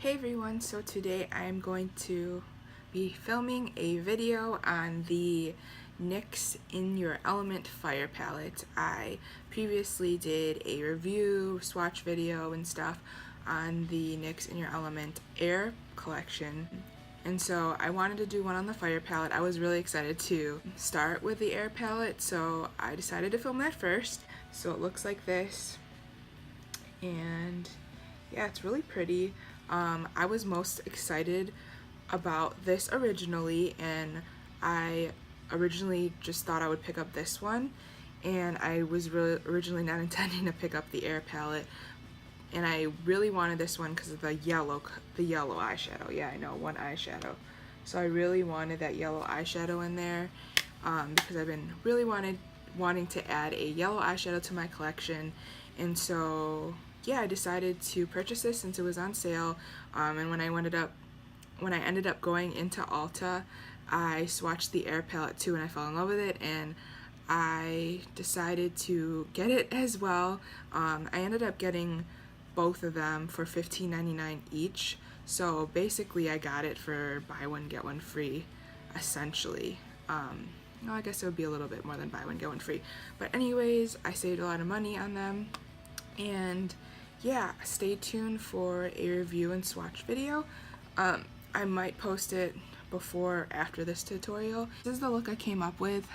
Hey everyone, so today I am going to be filming a video on the NYX In Your Element Fire Palette. I previously did a review, swatch video and stuff on the NYX In Your Element Air collection. And so I wanted to do one on the fire palette. I was really excited to start with the air palette, so I decided to film that first. So it looks like this, and yeah, it's really pretty. I was most excited about this originally, and I originally just thought I would pick up this one, and I was really originally not intending to pick up the air palette, and I really wanted this one because of the yellow eyeshadow. Yeah, I know, one eyeshadow. So I really wanted that yellow eyeshadow in there because I've been really wanting to add a yellow eyeshadow to my collection, and so yeah, I decided to purchase this since it was on sale. And when I ended up going into Ulta, I swatched the air palette too, and I fell in love with it, and I decided to get it as well. I ended up getting both of them for $15.99 each. So basically, I got it for buy one get one free, essentially. No, I guess it would be a little bit more than buy one get one free. But anyways, I saved a lot of money on them, and yeah, stay tuned for a review and swatch video. I might post it before or after this tutorial. This is the look I came up with.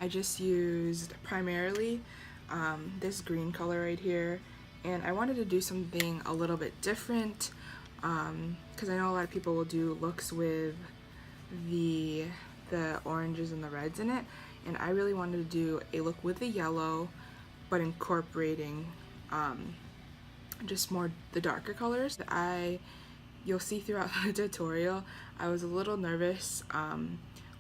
I just used primarily this green color right here, and I wanted to do something a little bit different because I know a lot of people will do looks with the oranges and the reds in it, and I really wanted to do a look with the yellow but incorporating just more the darker colors. You'll see throughout the tutorial, I was a little nervous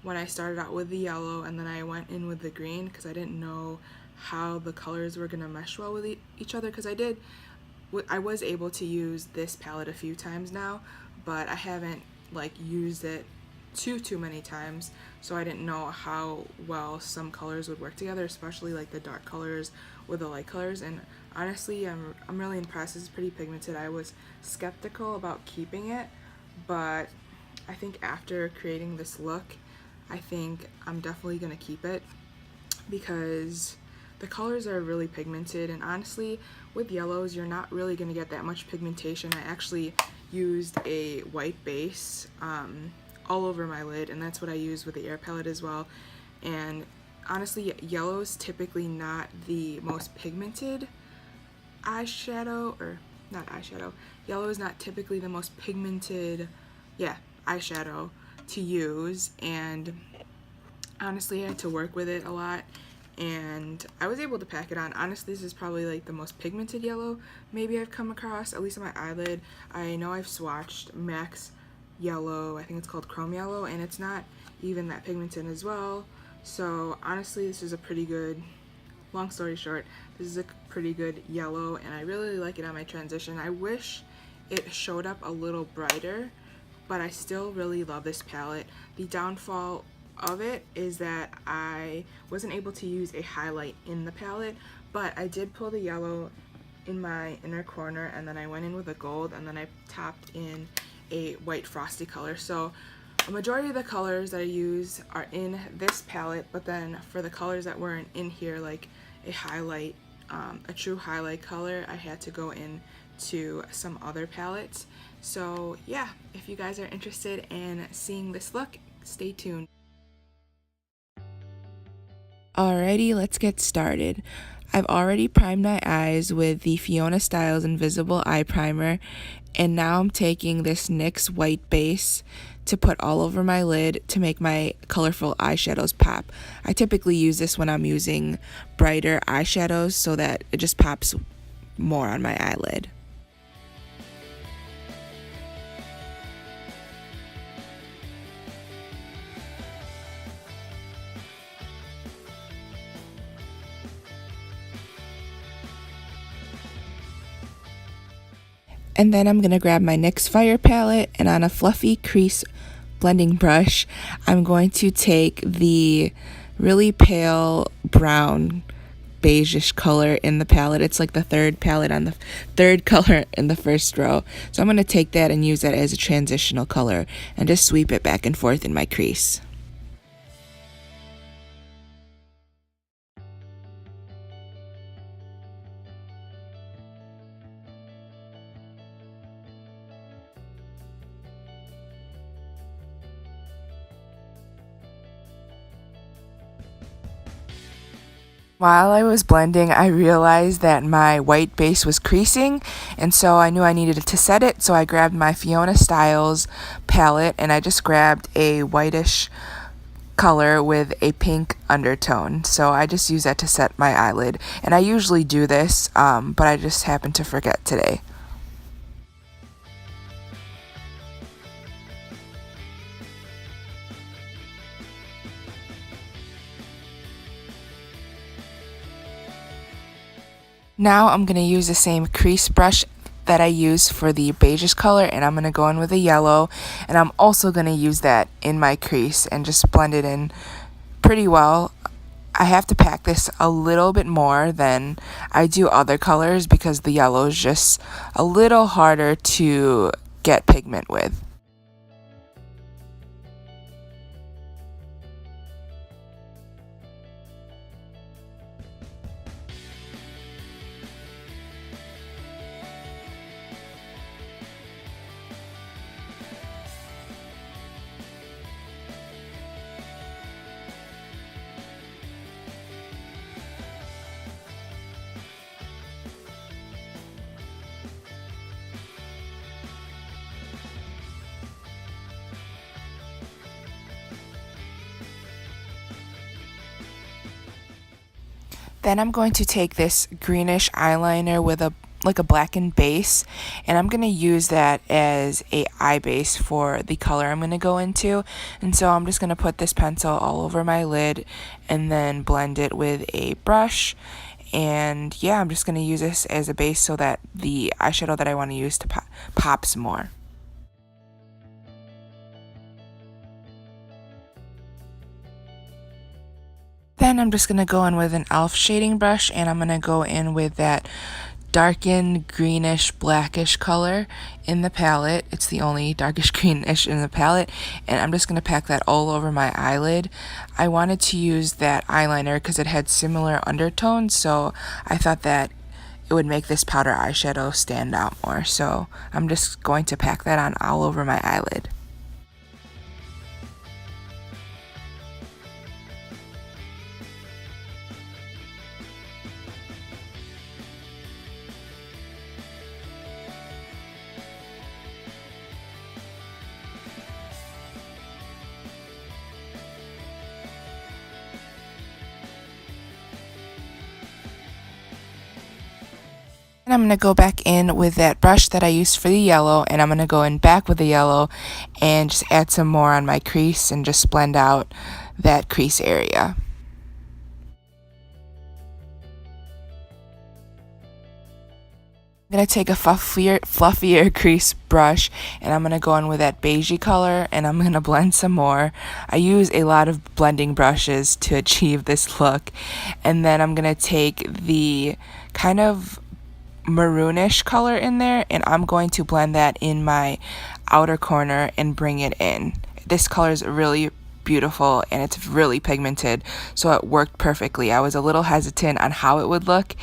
when I started out with the yellow and then I went in with the green because I didn't know how the colors were gonna mesh well with each other, because I was able to use this palette a few times now, but I haven't like used it too many times, so I didn't know how well some colors would work together, especially like the dark colors with the light colors. And honestly, I'm really impressed. It's pretty pigmented. I was skeptical about keeping it, but I think after creating this look, I think I'm definitely gonna keep it because the colors are really pigmented, and honestly with yellows you're not really gonna get that much pigmentation. I actually used a white base all over my lid, and that's what I use with the air palette as well. And honestly, yellow is typically not the most pigmented eyeshadow, or not eyeshadow. Yellow is not typically the most pigmented, eyeshadow to use, and honestly I had to work with it a lot, and I was able to pack it on. Honestly, this is probably like the most pigmented yellow maybe I've come across, at least on my eyelid. I know I've swatched MAC's yellow, I think it's called chrome yellow, and it's not even that pigmented as well. So honestly, this is a pretty good, long story short, this is a pretty good yellow, and I really like it on my transition. I wish it showed up a little brighter, but I still really love this palette. The downfall of it is that I wasn't able to use a highlight in the palette, but I did pull the yellow in my inner corner, and then I went in with a gold, and then I topped in a white frosty color. So a majority of the colors that I use are in this palette, but then for the colors that weren't in here, like a highlight, a true highlight color, I had to go in to some other palettes. So yeah, if you guys are interested in seeing this look, stay tuned. Alrighty, let's get started. I've already primed my eyes with the Fiona Styles Invisible Eye Primer, and now I'm taking this NYX white base to put all over my lid to make my colorful eyeshadows pop. I typically use this when I'm using brighter eyeshadows so that it just pops more on my eyelid. And then I'm going to grab my NYX Fire palette, and on a fluffy crease blending brush, I'm going to take the really pale brown beigeish color in the palette. It's like the third color in the first row. So I'm going to take that and use that as a transitional color and just sweep it back and forth in my crease. While I was blending, I realized that my white base was creasing, and so I knew I needed to set it, so I grabbed my Fiona Styles palette, and I just grabbed a whitish color with a pink undertone. So I just use that to set my eyelid, and I usually do this, but I just happened to forget today. Now I'm going to use the same crease brush that I used for the beigeish color, and I'm going to go in with a yellow, and I'm also going to use that in my crease and just blend it in pretty well. I have to pack this a little bit more than I do other colors because the yellow is just a little harder to get pigment with. Then I'm going to take this greenish eyeliner with a blackened base, and I'm going to use that as a eye base for the color I'm going to go into. And so I'm just going to put this pencil all over my lid and then blend it with a brush. And yeah, I'm just going to use this as a base so that the eyeshadow that I want to use to pops more. Then I'm just going to go in with an e.l.f. shading brush, and I'm going to go in with that darkened greenish blackish color in the palette. It's the only darkish greenish in the palette, and I'm just going to pack that all over my eyelid. I wanted to use that eyeliner because it had similar undertones, so I thought that it would make this powder eyeshadow stand out more. So I'm just going to pack that on all over my eyelid. And I'm going to go back in with that brush that I used for the yellow, and I'm going to go in back with the yellow and just add some more on my crease and just blend out that crease area. I'm going to take a fluffier crease brush, and I'm going to go in with that beigey color, and I'm going to blend some more. I use a lot of blending brushes to achieve this look. And then I'm going to take the kind of maroonish color in there, and I'm going to blend that in my outer corner and bring it in. This color is really beautiful and it's really pigmented, so it worked perfectly. I was a little hesitant on how it would look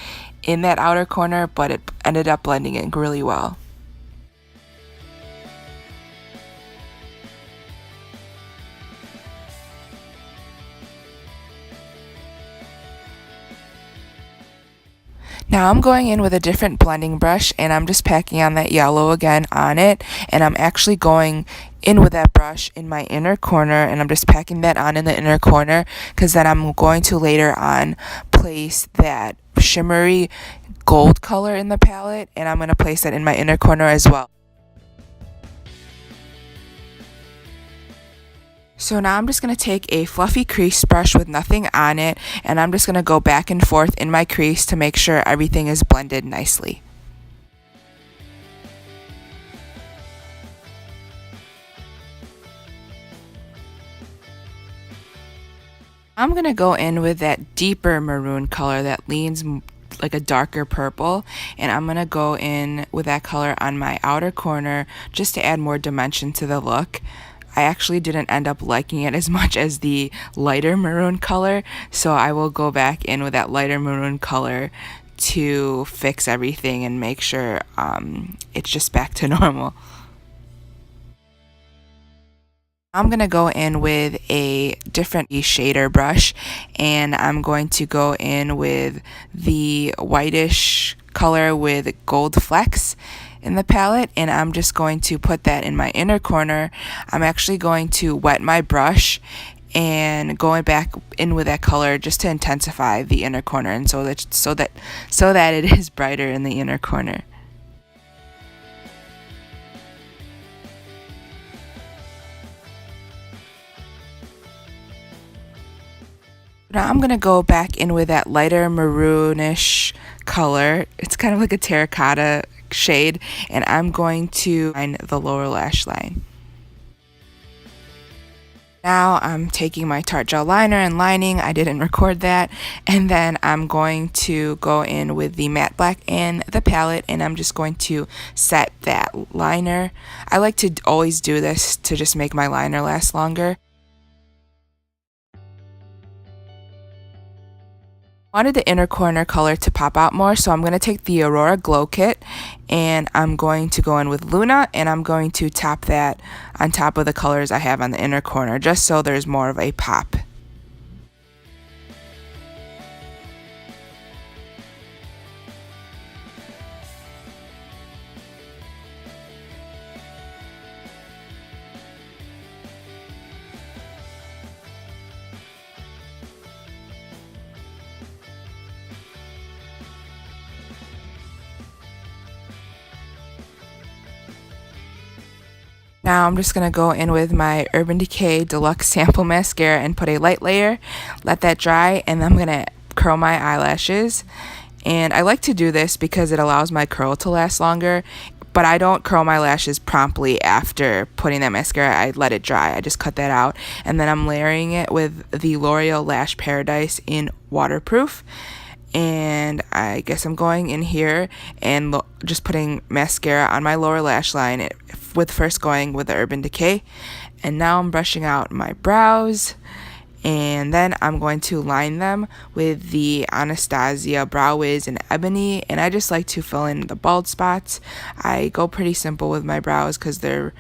in that outer corner, but it ended up blending in really well. Now I'm going in with a different blending brush, and I'm just packing on that yellow again on it, and I'm actually going in with that brush in my inner corner, and I'm just packing that on in the inner corner because then I'm going to later on place that shimmery gold color in the palette, and I'm going to place that in my inner corner as well. So now I'm just going to take a fluffy crease brush with nothing on it, and I'm just going to go back and forth in my crease to make sure everything is blended nicely. I'm going to go in with that deeper maroon color that leans like a darker purple, and I'm going to go in with that color on my outer corner just to add more dimension to the look. I actually didn't end up liking it as much as the lighter maroon color, so I will go back in with that lighter maroon color to fix everything and make sure it's just back to normal. I'm going to go in with a different shader brush, and I'm going to go in with the whitish color with gold flecks in the palette, and I'm just going to put that in my inner corner. I'm actually going to wet my brush and going back in with that color just to intensify the inner corner, and so that it is brighter in the inner corner. Now I'm going to go back in with that lighter maroonish color. It's kind of like a terracotta shade, and I'm going to line the lower lash line. Now I'm taking my Tarte gel liner and lining. I didn't record that. And then I'm going to go in with the matte black in the palette, and I'm just going to set that liner. I like to always do this to just make my liner last longer. I wanted the inner corner color to pop out more, so I'm going to take the Aurora Glow Kit, and I'm going to go in with Luna, and I'm going to tap that on top of the colors I have on the inner corner, just so there's more of a pop. Now I'm just going to go in with my Urban Decay Deluxe Sample Mascara and put a light layer, let that dry, and then I'm going to curl my eyelashes. And I like to do this because it allows my curl to last longer, but I don't curl my lashes promptly after putting that mascara. I let it dry. I just cut that out, and then I'm layering it with the L'Oreal Lash Paradise in Waterproof. And I guess I'm going in here and just putting mascara on my lower lash line, with first going with the Urban Decay. And now I'm brushing out my brows, and then I'm going to line them with the Anastasia Brow Wiz in Ebony, and I just like to fill in the bald spots. I go pretty simple with my brows because they're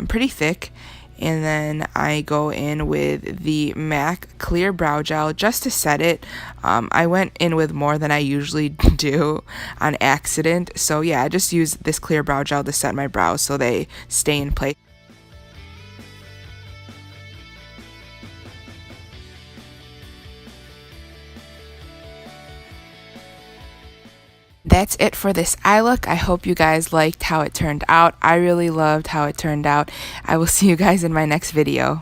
pretty thick. And then I go in with the MAC Clear Brow Gel just to set it. I went in with more than I usually do on accident. So yeah, I just use this clear brow gel to set my brows so they stay in place. That's it for this eye look. I hope you guys liked how it turned out. I really loved how it turned out. I will see you guys in my next video.